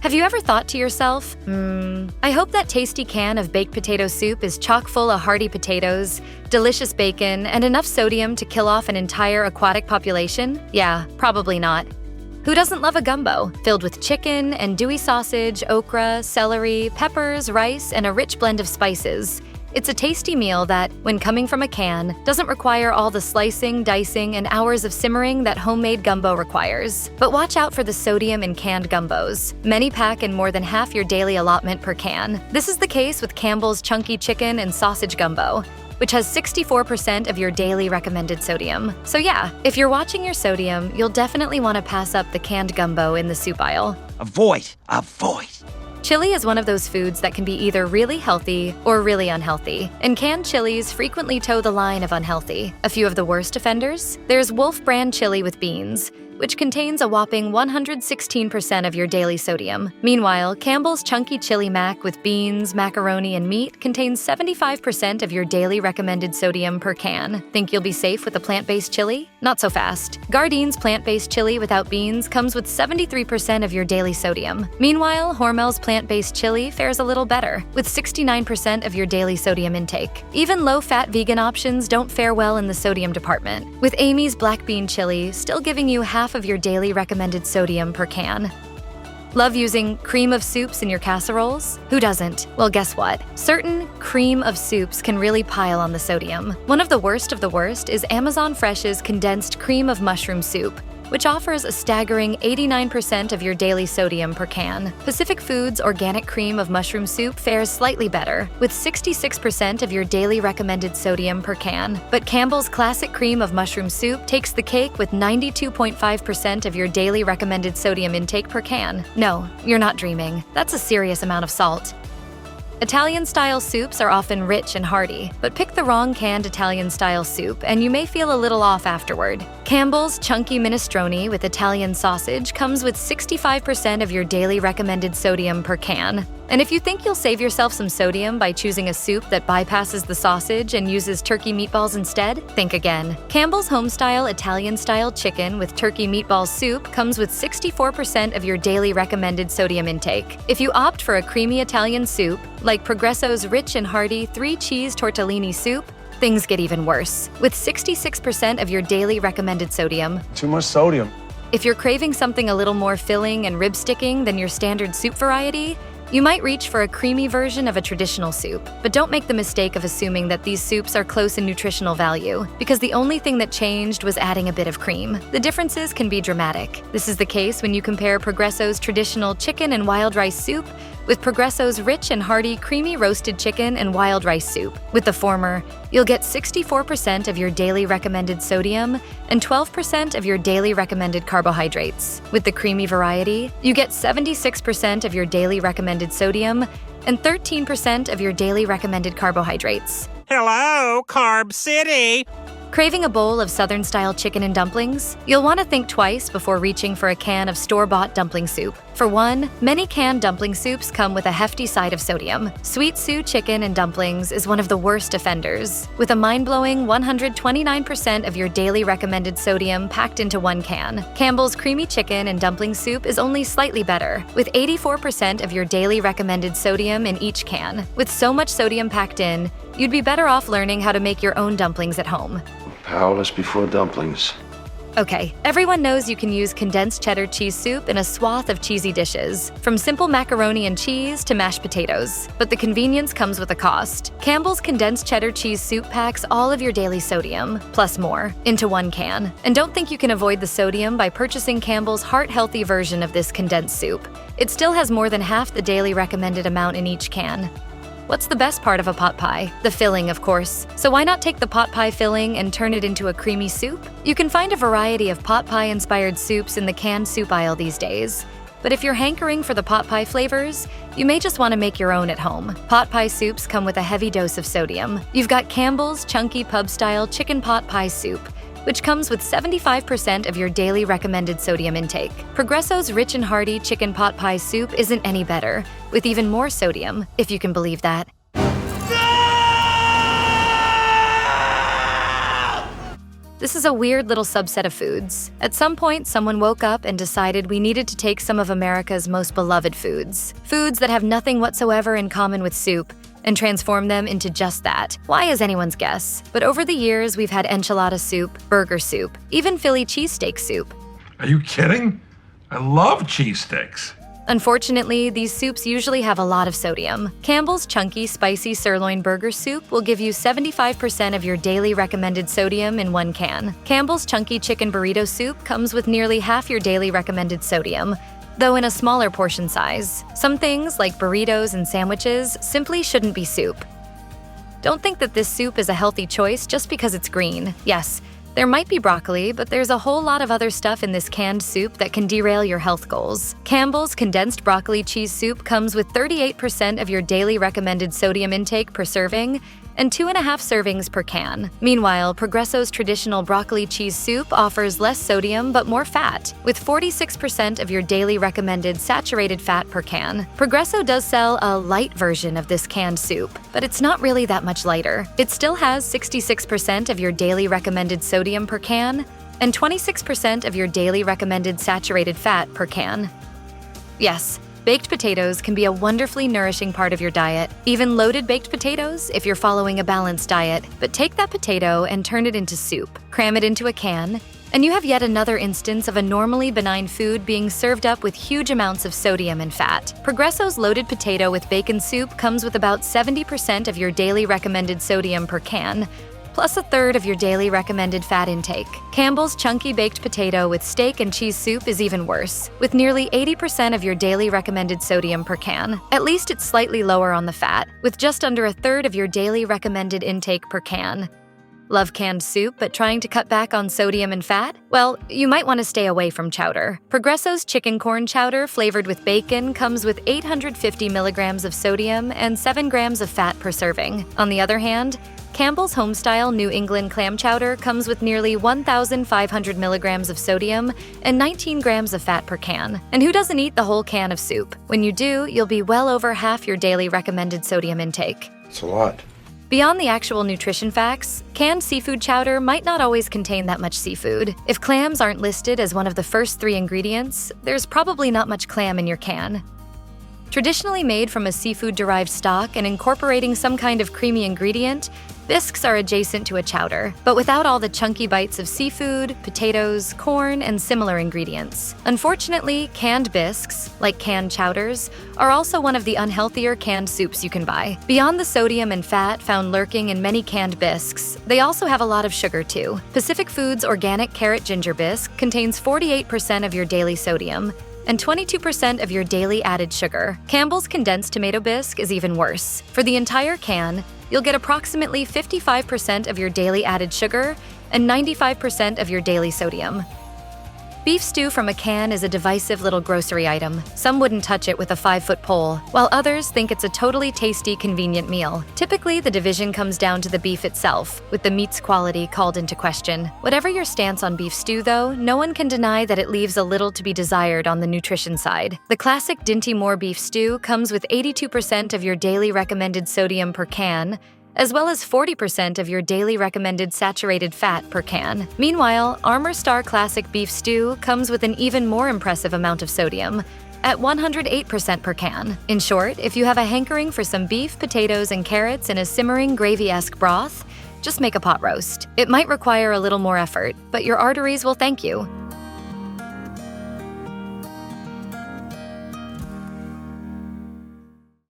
Have you ever thought to yourself, I hope that tasty can of baked potato soup is chock full of hearty potatoes, delicious bacon, and enough sodium to kill off an entire aquatic population? Yeah, probably not. Who doesn't love a gumbo, filled with chicken, andouille sausage, okra, celery, peppers, rice, and a rich blend of spices? It's a tasty meal that, when coming from a can, doesn't require all the slicing, dicing, and hours of simmering that homemade gumbo requires. But watch out for the sodium in canned gumbos. Many pack in more than half your daily allotment per can. This is the case with Campbell's Chunky Chicken and Sausage Gumbo, which has 64% of your daily recommended sodium. So yeah, if you're watching your sodium, you'll definitely want to pass up the canned gumbo in the soup aisle. Avoid. Chili is one of those foods that can be either really healthy or really unhealthy, and canned chilies frequently toe the line of unhealthy. A few of the worst offenders? There's Wolf brand chili with beans, which contains a whopping 116% of your daily sodium. Meanwhile, Campbell's Chunky Chili Mac with beans, macaroni, and meat contains 75% of your daily recommended sodium per can. Think you'll be safe with a plant-based chili? Not so fast. Gardine's plant-based chili without beans comes with 73% of your daily sodium. Meanwhile, Hormel's plant-based chili fares a little better, with 69% of your daily sodium intake. Even low-fat vegan options don't fare well in the sodium department, with Amy's black bean chili still giving you half of your daily recommended sodium per can. Love using cream of soups in your casseroles? Who doesn't? Well, guess what? Certain cream of soups can really pile on the sodium. One of the worst is Amazon Fresh's condensed cream of mushroom soup, which offers a staggering 89% of your daily sodium per can. Pacific Foods' organic cream of mushroom soup fares slightly better, with 66% of your daily recommended sodium per can. But Campbell's classic cream of mushroom soup takes the cake with 92.5% of your daily recommended sodium intake per can. No, you're not dreaming. That's a serious amount of salt. Italian-style soups are often rich and hearty, but pick the wrong canned Italian-style soup and you may feel a little off afterward. Campbell's Chunky Minestrone with Italian sausage comes with 65% of your daily recommended sodium per can. And if you think you'll save yourself some sodium by choosing a soup that bypasses the sausage and uses turkey meatballs instead, think again. Campbell's Homestyle Italian-style chicken with turkey meatball soup comes with 64% of your daily recommended sodium intake. If you opt for a creamy Italian soup, like Progresso's rich and hearty 3-cheese tortellini soup, things get even worse, with 66% of your daily recommended sodium. Too much sodium. If you're craving something a little more filling and rib-sticking than your standard soup variety, you might reach for a creamy version of a traditional soup, but don't make the mistake of assuming that these soups are close in nutritional value, because the only thing that changed was adding a bit of cream. The differences can be dramatic. This is the case when you compare Progresso's traditional chicken and wild rice soup with Progresso's rich and hearty creamy roasted chicken and wild rice soup. With the former, you'll get 64% of your daily recommended sodium and 12% of your daily recommended carbohydrates. With the creamy variety, you get 76% of your daily recommended sodium and 13% of your daily recommended carbohydrates. Hello, Carb City. Craving a bowl of Southern-style chicken and dumplings? You'll want to think twice before reaching for a can of store-bought dumpling soup. For one, many canned dumpling soups come with a hefty side of sodium. Sweet Sue chicken and dumplings is one of the worst offenders, with a mind-blowing 129% of your daily recommended sodium packed into one can. Campbell's creamy chicken and dumpling soup is only slightly better, with 84% of your daily recommended sodium in each can. With so much sodium packed in, you'd be better off learning how to make your own dumplings at home. Powerless before dumplings. Okay, everyone knows you can use condensed cheddar cheese soup in a swath of cheesy dishes, from simple macaroni and cheese to mashed potatoes. But the convenience comes with a cost. Campbell's condensed cheddar cheese soup packs all of your daily sodium, plus more, into one can. And don't think you can avoid the sodium by purchasing Campbell's heart-healthy version of this condensed soup. It still has more than half the daily recommended amount in each can. What's the best part of a pot pie? The filling, of course. So why not take the pot pie filling and turn it into a creamy soup? You can find a variety of pot pie-inspired soups in the canned soup aisle these days. But if you're hankering for the pot pie flavors, you may just want to make your own at home. Pot pie soups come with a heavy dose of sodium. You've got Campbell's Chunky Pub-style chicken pot pie soup, which comes with 75% of your daily recommended sodium intake. Progresso's rich and hearty chicken pot pie soup isn't any better, with even more sodium, if you can believe that. This is a weird little subset of foods. At some point, someone woke up and decided we needed to take some of America's most beloved foods that have nothing whatsoever in common with soup, and transform them into just that. Why is anyone's guess? But over the years, we've had enchilada soup, burger soup, even Philly cheesesteak soup. Are you kidding? I love cheesesteaks. Unfortunately, these soups usually have a lot of sodium. Campbell's Chunky Spicy Sirloin Burger Soup will give you 75% of your daily recommended sodium in one can. Campbell's Chunky Chicken Burrito Soup comes with nearly half your daily recommended sodium, though in a smaller portion size. Some things, like burritos and sandwiches, simply shouldn't be soup. Don't think that this soup is a healthy choice just because it's green. Yes, there might be broccoli, but there's a whole lot of other stuff in this canned soup that can derail your health goals. Campbell's Condensed Broccoli Cheese Soup comes with 38% of your daily recommended sodium intake per serving and 2.5 servings per can. Meanwhile, Progresso's Traditional Broccoli Cheese Soup offers less sodium but more fat, with 46% of your daily recommended saturated fat per can. Progresso does sell a light version of this canned soup, but it's not really that much lighter. It still has 66% of your daily recommended sodium per can and 26% of your daily recommended saturated fat per can. Yes, baked potatoes can be a wonderfully nourishing part of your diet, even loaded baked potatoes if you're following a balanced diet. But take that potato and turn it into soup, cram it into a can, and you have yet another instance of a normally benign food being served up with huge amounts of sodium and fat. Progresso's loaded potato with bacon soup comes with about 70% of your daily recommended sodium per can, plus a third of your daily recommended fat intake. Campbell's Chunky Baked Potato with steak and cheese soup is even worse, with nearly 80% of your daily recommended sodium per can. At least it's slightly lower on the fat, with just under a third of your daily recommended intake per can. Love canned soup, but trying to cut back on sodium and fat? Well, you might want to stay away from Chowder. Progresso's Chicken Corn Chowder flavored with bacon comes with 850 milligrams of sodium and 7 grams of fat per serving. On the other hand, Campbell's Homestyle New England Clam Chowder comes with nearly 1,500 milligrams of sodium and 19 grams of fat per can. And who doesn't eat the whole can of soup? When you do, you'll be well over half your daily recommended sodium intake. It's a lot. Beyond the actual nutrition facts, canned seafood chowder might not always contain that much seafood. If clams aren't listed as one of the first 3 ingredients, there's probably not much clam in your can. Traditionally made from a seafood-derived stock and incorporating some kind of creamy ingredient, bisques are adjacent to a chowder, but without all the chunky bites of seafood, potatoes, corn, and similar ingredients. Unfortunately, canned bisques, like canned chowders, are also one of the unhealthier canned soups you can buy. Beyond the sodium and fat found lurking in many canned bisques, they also have a lot of sugar too. Pacific Foods' Organic Carrot Ginger Bisque contains 48% of your daily sodium and 22% of your daily added sugar. Campbell's Condensed Tomato Bisque is even worse. For the entire can, you'll get approximately 55% of your daily added sugar and 95% of your daily sodium. Beef stew from a can is a divisive little grocery item. Some wouldn't touch it with a 5-foot pole, while others think it's a totally tasty, convenient meal. Typically, the division comes down to the beef itself, with the meat's quality called into question. Whatever your stance on beef stew, though, no one can deny that it leaves a little to be desired on the nutrition side. The classic Dinty Moore beef stew comes with 82% of your daily recommended sodium per can, as well as 40% of your daily recommended saturated fat per can. Meanwhile, Armour Star Classic Beef Stew comes with an even more impressive amount of sodium, at 108% per can. In short, if you have a hankering for some beef, potatoes, and carrots in a simmering gravy-esque broth, just make a pot roast. It might require a little more effort, but your arteries will thank you.